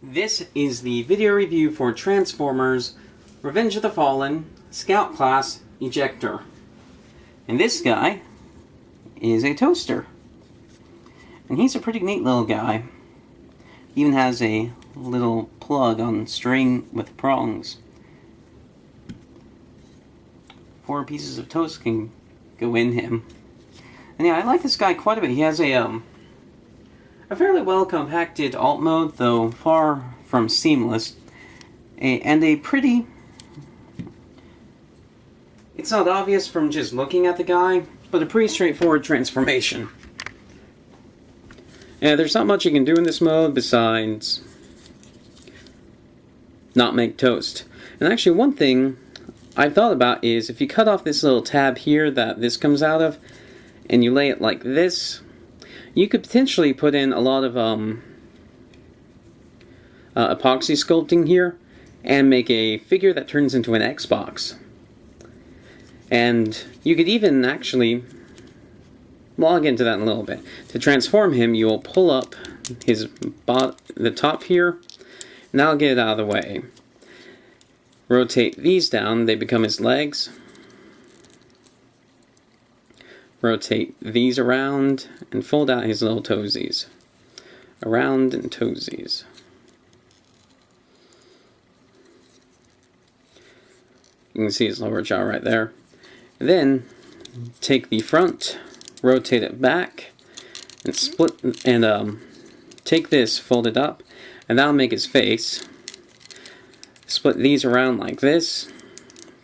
This is the video review for Transformers Revenge of the Fallen Scout Class Ejector. And this guy is a toaster. And he's a pretty neat little guy. He even has a little plug on string with prongs. 4 pieces of toast can go in him. And yeah, I like this guy quite a bit. He has a fairly well compacted alt mode, though far from seamless, and a pretty... It's not obvious from just looking at the guy, but a pretty straightforward transformation. And there's not much you can do in this mode besides not make toast. And actually, one thing I've thought about is if you cut off this little tab here that this comes out of, and you lay it like this, you could potentially put in a lot of epoxy sculpting here and make a figure that turns into an Xbox. And you could even actually log into that in a little bit. To transform him, you'll pull up the top here, and that'll get it out of the way. Rotate these down, they become his legs. Rotate these around and fold out his little toesies. Around and toesies. You can see his lower jaw right there. Then take the front, rotate it back, and split and take this, fold it up, and that'll make his face. Split these around like this.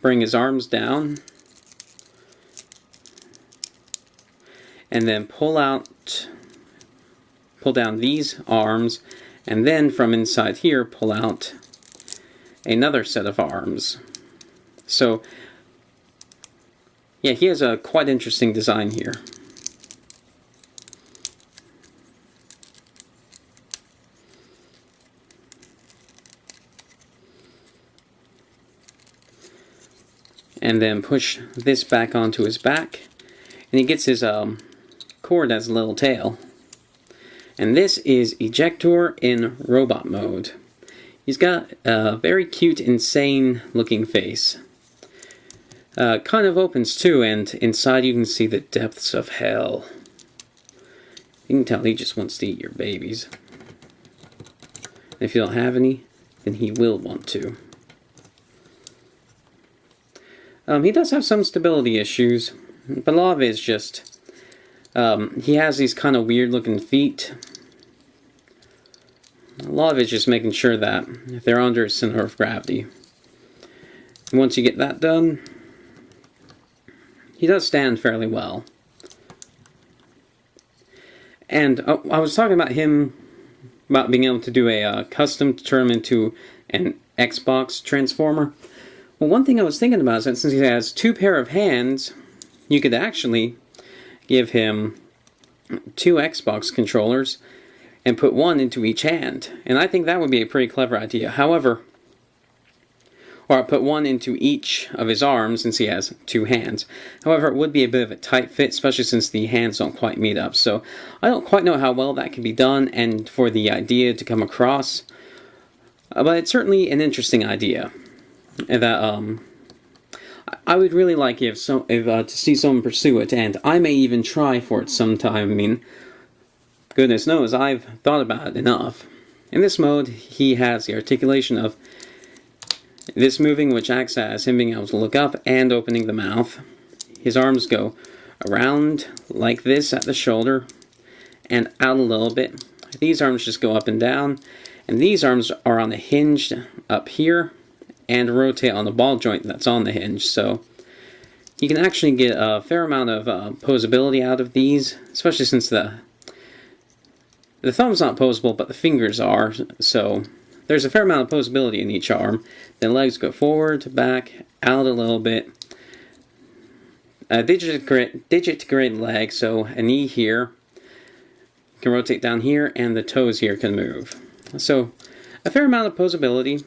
Bring his arms down. And then pull down these arms, and then from inside here pull out another set of arms. So yeah, he has a quite interesting design here. And then push this back onto his back, and he gets his cord as a little tail. And this is Ejector in robot mode. He's got a very cute, insane looking face. Kind of opens too, and inside you can see the depths of hell. You can tell he just wants to eat your babies. And if you don't have any, then he will want to. He does have some stability issues, but a lot of it is just he has these kind of weird looking feet. A lot of it is just making sure that they're under its center of gravity. And once you get that done, he does stand fairly well. And I was talking about him, about being able to do a custom to turn him into an Xbox transformer. Well, one thing I was thinking about is that since he has 2 pair of hands, you could actually give him 2 Xbox controllers and put 1 into each hand. And I think that would be a pretty clever idea. However, or put 1 into each of his arms since he has 2 hands. However, it would be a bit of a tight fit, especially since the hands don't quite meet up. So I don't quite know how well that can be done and for the idea to come across. But it's certainly an interesting idea. And that I would really like to see someone pursue it, and I may even try for it sometime. I mean, goodness knows, I've thought about it enough. In this mode, he has the articulation of this moving, which acts as him being able to look up and opening the mouth. His arms go around like this at the shoulder and out a little bit. These arms just go up and down, and these arms are on the hinge up here and rotate on the ball joint that's on the hinge. So you can actually get a fair amount of posability out of these, especially since the thumb's not posable, but the fingers are. So there's a fair amount of posability in each arm. The legs go forward, back, out a little bit. Digit to grade leg, so a knee here can rotate down here, and the toes here can move. So a fair amount of posability,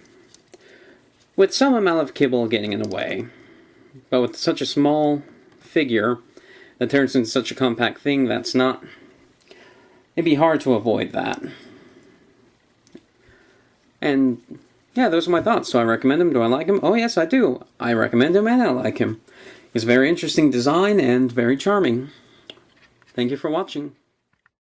with some amount of kibble getting in the way. But with such a small figure that turns into such a compact thing, that's not... It'd be hard to avoid that. And yeah, those are my thoughts. Do I recommend him? Do I like him? Oh yes, I do. I recommend him and I like him. He's a very interesting design and very charming. Thank you for watching.